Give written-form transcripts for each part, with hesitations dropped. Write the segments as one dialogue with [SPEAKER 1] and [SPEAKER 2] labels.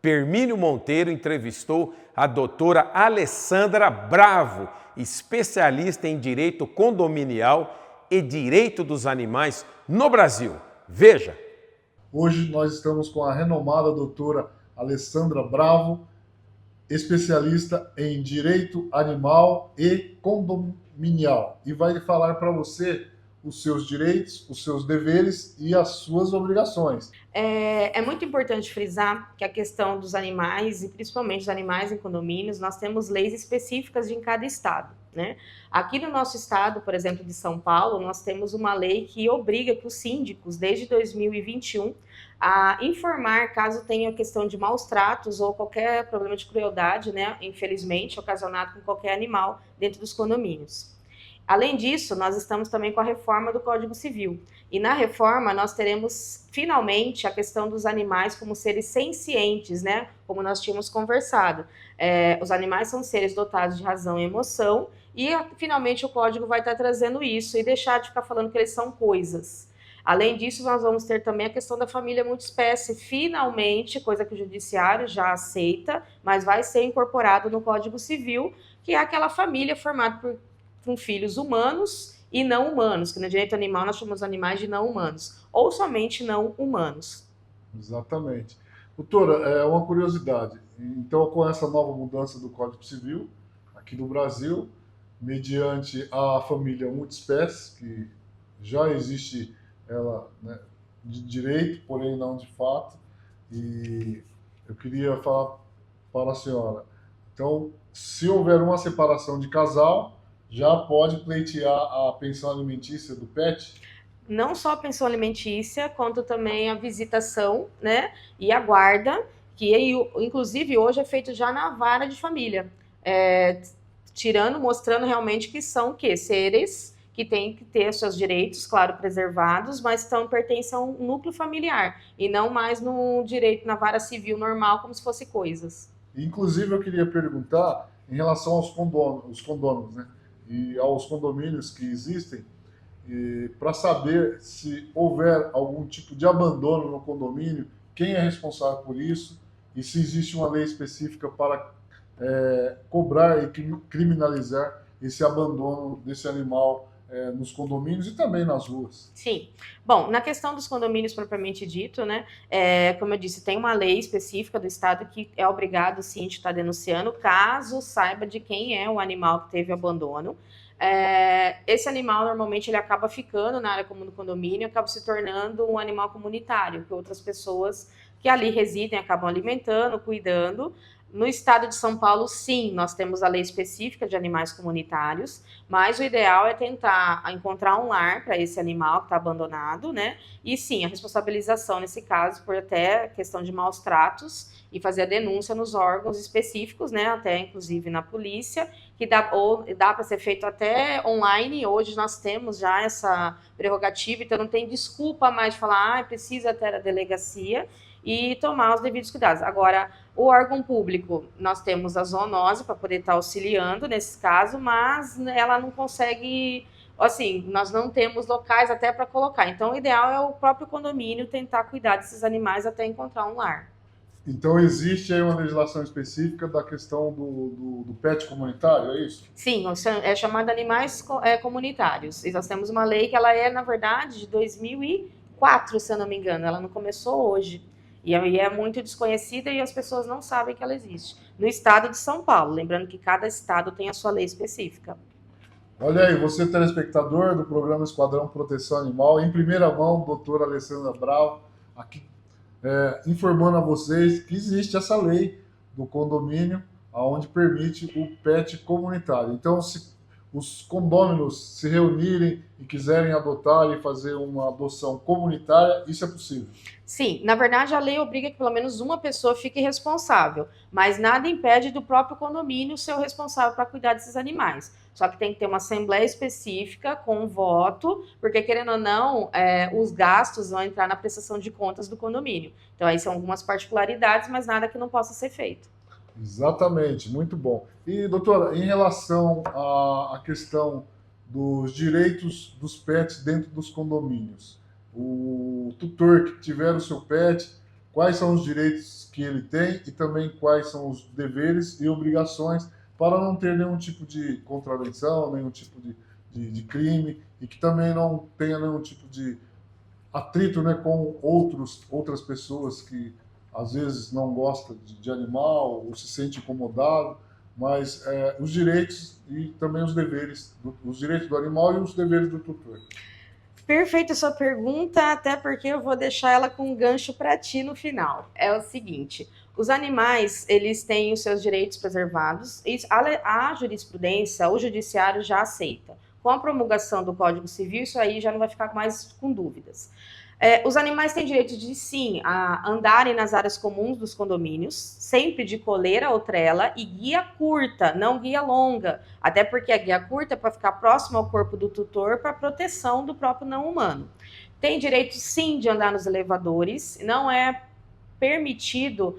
[SPEAKER 1] Permínio Monteiro entrevistou a doutora Alessandra Bravo, especialista em direito condominial e direito dos animais no Brasil. Veja!
[SPEAKER 2] Hoje nós estamos com a renomada doutora Alessandra Bravo, especialista em direito animal e condominial, e vai falar para você os seus direitos, os seus deveres e as suas obrigações.
[SPEAKER 3] É muito importante frisar que a questão dos animais, e principalmente dos animais em condomínios, nós temos leis específicas em cada estado, né? Aqui no nosso estado, por exemplo, de São Paulo, nós temos uma lei que obriga que os síndicos, desde 2021, a informar caso tenha questão de maus tratos ou qualquer problema de crueldade, né, infelizmente, ocasionado com qualquer animal dentro dos condomínios. Além disso, nós estamos também com a reforma do Código Civil. E na reforma nós teremos, finalmente, a questão dos animais como seres sencientes, né? Como nós tínhamos conversado. Os animais são seres dotados de razão e emoção, e finalmente o Código vai estar trazendo isso e deixar de ficar falando que eles são coisas. Além disso, nós vamos ter também a questão da família multiespécie, finalmente, coisa que o Judiciário já aceita, mas vai ser incorporado no Código Civil, que é aquela família formada com filhos humanos e não humanos, que no direito animal nós chamamos animais de não humanos, ou somente não humanos.
[SPEAKER 2] Exatamente. Doutora, uma curiosidade. Então, com essa nova mudança do Código Civil, aqui no Brasil, mediante a família multiespécie, que já existe ela, né, de direito, porém não de fato, e eu queria falar para a senhora. Então, se houver uma separação de casal, já pode pleitear a pensão alimentícia do pet?
[SPEAKER 3] Não só a pensão alimentícia, quanto também a visitação, né, e a guarda, que inclusive hoje é feito já na vara de família, mostrando realmente que são seres que têm que ter seus direitos, claro, preservados, mas pertencem a um núcleo familiar, e não mais no direito, na vara civil normal, como se fossem coisas.
[SPEAKER 2] Inclusive, eu queria perguntar em relação aos condôminos, né, e aos condomínios que existem, para saber se houver algum tipo de abandono no condomínio, quem é responsável por isso e se existe uma lei específica para cobrar e criminalizar esse abandono desse animal nos condomínios e também nas ruas.
[SPEAKER 3] Sim. Bom, na questão dos condomínios propriamente dito, né, como eu disse, tem uma lei específica do estado que é obrigado o síndico estar denunciando caso saiba de quem é o animal que teve abandono. Esse animal normalmente ele acaba ficando na área comum do condomínio, acaba se tornando um animal comunitário, que outras pessoas que ali residem acabam alimentando, cuidando. No estado de São Paulo, sim, nós temos a lei específica de animais comunitários, mas o ideal é tentar encontrar um lar para esse animal que está abandonado, né? E sim, a responsabilização nesse caso por até questão de maus tratos e fazer a denúncia nos órgãos específicos, né? Até inclusive na polícia, que dá para ser feito até online. Hoje nós temos já essa prerrogativa, então não tem desculpa mais de falar, precisa até a delegacia e tomar os devidos cuidados. Agora, o órgão público, nós temos a zoonose para poder estar auxiliando nesse caso, mas ela não consegue, assim, nós não temos locais até para colocar. Então, o ideal é o próprio condomínio tentar cuidar desses animais até encontrar um lar.
[SPEAKER 2] Então, existe aí uma legislação específica da questão do pet comunitário, é isso?
[SPEAKER 3] Sim, é chamado animais comunitários. E nós temos uma lei que ela é, na verdade, de 2004, se eu não me engano. Ela não começou hoje. E é muito desconhecida e as pessoas não sabem que ela existe. No estado de São Paulo, lembrando que cada estado tem a sua lei específica.
[SPEAKER 2] Olha aí, você telespectador do programa Esquadrão Proteção Animal, em primeira mão, doutora Alessandra Bravo, aqui informando a vocês que existe essa lei do condomínio, onde permite o pet comunitário. Então, se os condôminos se reunirem e quiserem adotar e fazer uma adoção comunitária, isso é possível?
[SPEAKER 3] Sim, na verdade a lei obriga que pelo menos uma pessoa fique responsável, mas nada impede do próprio condomínio ser o responsável para cuidar desses animais. Só que tem que ter uma assembleia específica com voto, porque querendo ou não, os gastos vão entrar na prestação de contas do condomínio. Então aí são algumas particularidades, mas nada que não possa ser feito.
[SPEAKER 2] Exatamente, muito bom. E, doutora, em relação à questão dos direitos dos pets dentro dos condomínios, o tutor que tiver o seu pet, quais são os direitos que ele tem e também quais são os deveres e obrigações para não ter nenhum tipo de contravenção, nenhum tipo de crime e que também não tenha nenhum tipo de atrito, né, com outras pessoas que às vezes não gostam de animal ou se sente incomodado, mas os direitos e também os deveres, os direitos do animal e os deveres do tutor.
[SPEAKER 3] Perfeita sua pergunta, até porque eu vou deixar ela com um gancho para ti no final. É o seguinte, os animais, eles têm os seus direitos preservados, e a jurisprudência, o judiciário já aceita. Com a promulgação do Código Civil, isso aí já não vai ficar mais com dúvidas. Os animais têm direito de, sim, a andarem nas áreas comuns dos condomínios, sempre de coleira ou trela e guia curta, não guia longa. Até porque a guia curta é para ficar próximo ao corpo do tutor para proteção do próprio não humano. Tem direito, sim, de andar nos elevadores, não é permitido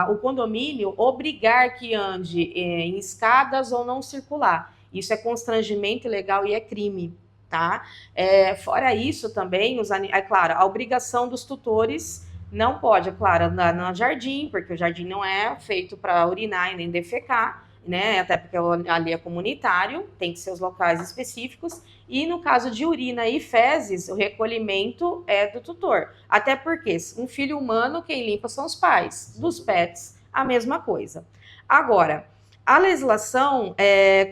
[SPEAKER 3] o condomínio obrigar que ande em escadas ou não circular. Isso é constrangimento ilegal e é crime. Tá? Fora isso também, é claro, a obrigação dos tutores não pode, é claro, andar no jardim, porque o jardim não é feito para urinar e nem defecar, né? Até porque ali é comunitário, tem que ser os locais específicos, e no caso de urina e fezes, o recolhimento é do tutor. Até porque um filho humano, quem limpa são os pais, dos pets, a mesma coisa. Agora, a legislação,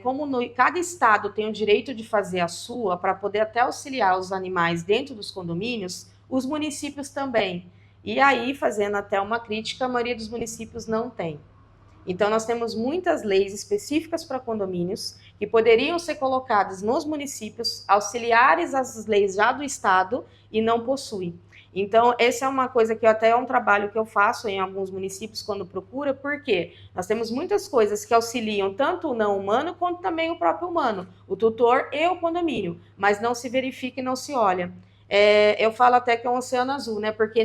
[SPEAKER 3] como cada estado tem o direito de fazer a sua, para poder até auxiliar os animais dentro dos condomínios, os municípios também. E aí, fazendo até uma crítica, a maioria dos municípios não tem. Então, nós temos muitas leis específicas para condomínios que poderiam ser colocadas nos municípios, auxiliares às leis já do estado, e não possuem. Então, essa é uma coisa que até é um trabalho que eu faço em alguns municípios quando procura, porque nós temos muitas coisas que auxiliam tanto o não humano quanto também o próprio humano, o tutor e o condomínio, mas não se verifica e não se olha. Eu falo até que é um oceano azul, né? Porque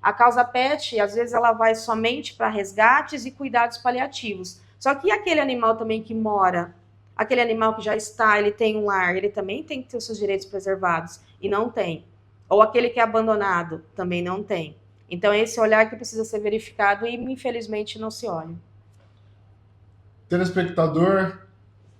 [SPEAKER 3] a causa PET, às vezes ela vai somente para resgates e cuidados paliativos. Só que aquele animal também que mora, aquele animal que já está, ele tem um lar, ele também tem que ter os seus direitos preservados, e não tem. Ou aquele que é abandonado, também não tem. Então, esse olhar que precisa ser verificado e, infelizmente, não se olha.
[SPEAKER 2] Telespectador,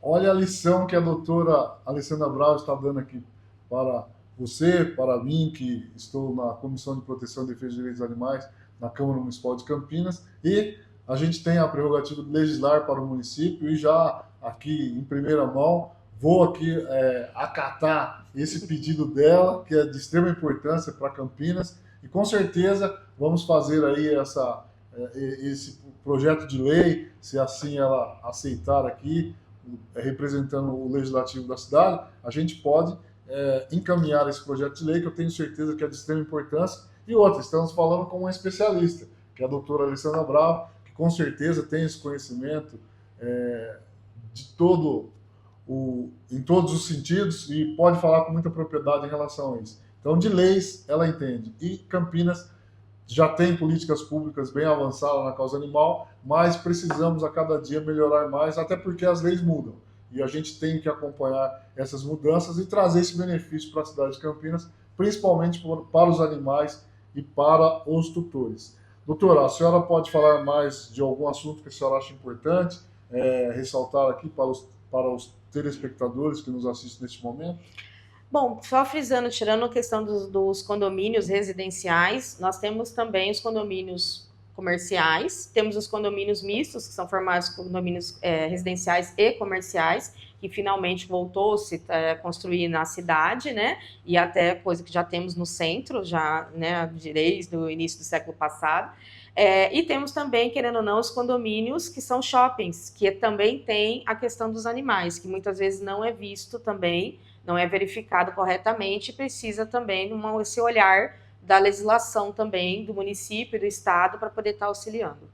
[SPEAKER 2] olha a lição que a doutora Alessandra Bravo está dando aqui para você, para mim, que estou na Comissão de Proteção e Defesa dos Direitos dos Animais na Câmara Municipal de Campinas, e a gente tem a prerrogativa de legislar para o município, e já aqui em primeira mão vou aqui acatar esse pedido dela, que é de extrema importância para Campinas, e com certeza vamos fazer aí esse projeto de lei, se assim ela aceitar aqui, representando o legislativo da cidade, a gente pode encaminhar esse projeto de lei, que eu tenho certeza que é de extrema importância. E outra, estamos falando com uma especialista, que é a doutora Alessandra Bravo, que com certeza tem esse conhecimento em todos os sentidos e pode falar com muita propriedade em relação a isso. Então, de leis, ela entende. E Campinas já tem políticas públicas bem avançadas na causa animal, mas precisamos a cada dia melhorar mais, até porque as leis mudam. E a gente tem que acompanhar essas mudanças e trazer esse benefício para a cidade de Campinas, principalmente para os animais e para os tutores. Doutora, a senhora pode falar mais de algum assunto que a senhora acha importante, ressaltar aqui para os telespectadores que nos assistem neste momento?
[SPEAKER 3] Bom, só frisando, tirando a questão dos condomínios residenciais, nós temos também os condomínios comerciais, temos os condomínios mistos, que são formados condomínios residenciais e comerciais, que finalmente voltou-se a construir na cidade, né? E até coisa que já temos no centro, já, né, desde o início do século passado. E temos também, querendo ou não, os condomínios que são shoppings, que também tem a questão dos animais, que muitas vezes não é visto também, não é verificado corretamente, e precisa também esse olhar da legislação também do município e do estado para poder estar auxiliando.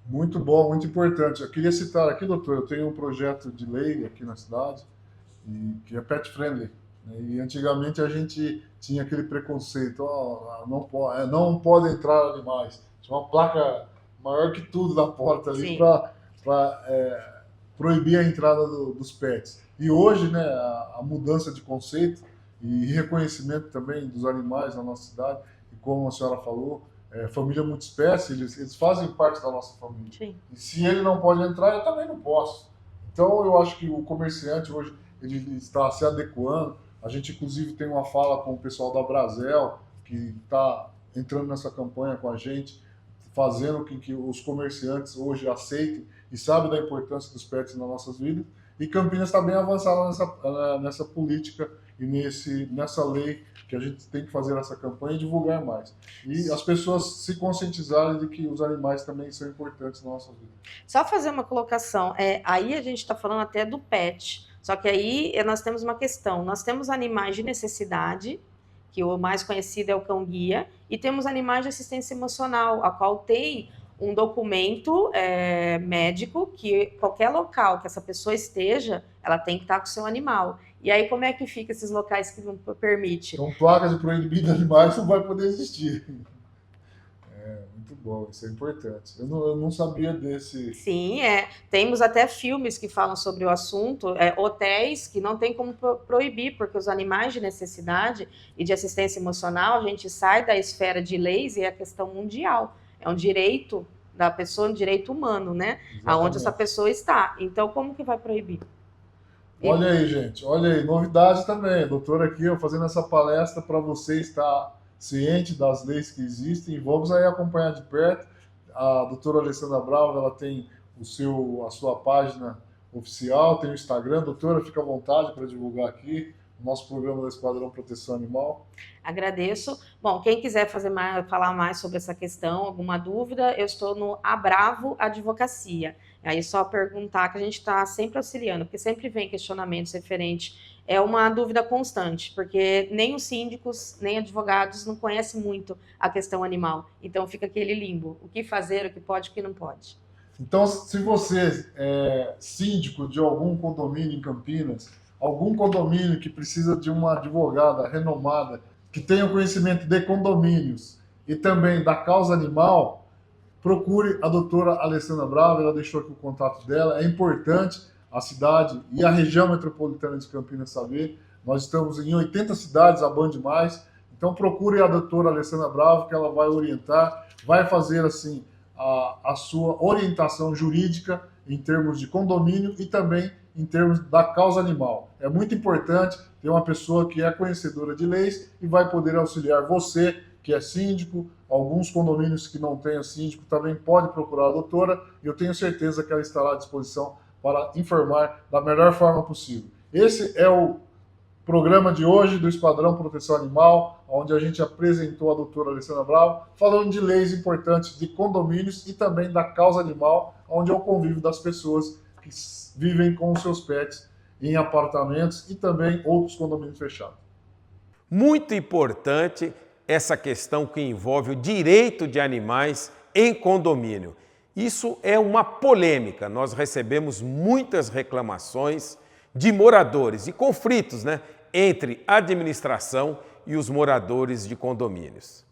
[SPEAKER 2] Muito bom, muito importante. Eu queria citar aqui, doutor, eu tenho um projeto de lei aqui na cidade, que é pet friendly, né? E antigamente a gente tinha aquele preconceito, não pode entrar animais. Tinha uma placa maior que tudo na porta ali para proibir a entrada dos pets. E hoje, né, a mudança de conceito e reconhecimento também dos animais na nossa cidade, e como a senhora falou, família multiespécie, eles fazem parte da nossa família.
[SPEAKER 3] Sim.
[SPEAKER 2] E se ele não pode entrar, eu também não posso. Então, eu acho que o comerciante hoje ele está se adequando. A gente, inclusive, tem uma fala com o pessoal da Brasel, que está entrando nessa campanha com a gente, fazendo com que os comerciantes hoje aceitem e sabem da importância dos pets nas nossas vidas. E Campinas está bem avançada nessa política e nessa lei que a gente tem que fazer essa campanha e divulgar mais. E as pessoas se conscientizarem de que os animais também são importantes na nossa vida.
[SPEAKER 3] Só fazer uma colocação, aí a gente está falando até do pet, só que aí nós temos uma questão, nós temos animais de necessidade, que o mais conhecido é o cão-guia, e temos animais de assistência emocional, a qual tem um documento médico que qualquer local que essa pessoa esteja, ela tem que estar com o seu animal. E aí como é que fica esses locais que não permite?
[SPEAKER 2] Então, placas de proibido de animais não vai poder existir. Muito bom, isso é importante. Eu não sabia desse...
[SPEAKER 3] Sim, temos até filmes que falam sobre o assunto, hotéis que não tem como proibir, porque os animais de necessidade e de assistência emocional, a gente sai da esfera de leis e é a questão mundial. É um direito da pessoa, um direito humano, né? Aonde essa pessoa está. Então, como que vai proibir?
[SPEAKER 2] Olha aí, gente, olha aí, novidade também. A doutora aqui, fazendo essa palestra para você estar ciente das leis que existem, e vamos aí acompanhar de perto. A doutora Alessandra Bravo, ela tem a sua página oficial, tem o Instagram. Doutora, fica à vontade para divulgar aqui o nosso programa da Esquadrão Proteção Animal.
[SPEAKER 3] Agradeço. Bom, quem quiser falar mais sobre essa questão, alguma dúvida, eu estou no Abravo Advocacia. Aí é só perguntar, que a gente está sempre auxiliando, porque sempre vem questionamentos referentes. É uma dúvida constante, porque nem os síndicos, nem advogados não conhecem muito a questão animal. Então fica aquele limbo, o que fazer, o que pode, o que não pode.
[SPEAKER 2] Então, se você é síndico de algum condomínio em Campinas, algum condomínio que precisa de uma advogada renomada, que tenha conhecimento de condomínios e também da causa animal, procure a doutora Alessandra Bravo, ela deixou aqui o contato dela. É importante a cidade e a região metropolitana de Campinas saber. Nós estamos em 80 cidades, a Band Mais. Então procure a doutora Alessandra Bravo, que ela vai orientar, vai fazer assim a sua orientação jurídica em termos de condomínio e também em termos da causa animal. É muito importante ter uma pessoa que é conhecedora de leis e vai poder auxiliar você, que é síndico. Alguns condomínios que não tenham síndico também pode procurar a doutora, e eu tenho certeza que ela estará à disposição para informar da melhor forma possível. Esse é o programa de hoje do Esquadrão Proteção Animal, onde a gente apresentou a doutora Alessandra Bravo, falando de leis importantes de condomínios e também da causa animal, onde é o convívio das pessoas que vivem com os seus pets em apartamentos e também outros condomínios fechados.
[SPEAKER 1] Muito importante essa questão que envolve o direito de animais em condomínio. Isso é uma polêmica. Nós recebemos muitas reclamações de moradores e conflitos, entre a administração e os moradores de condomínios.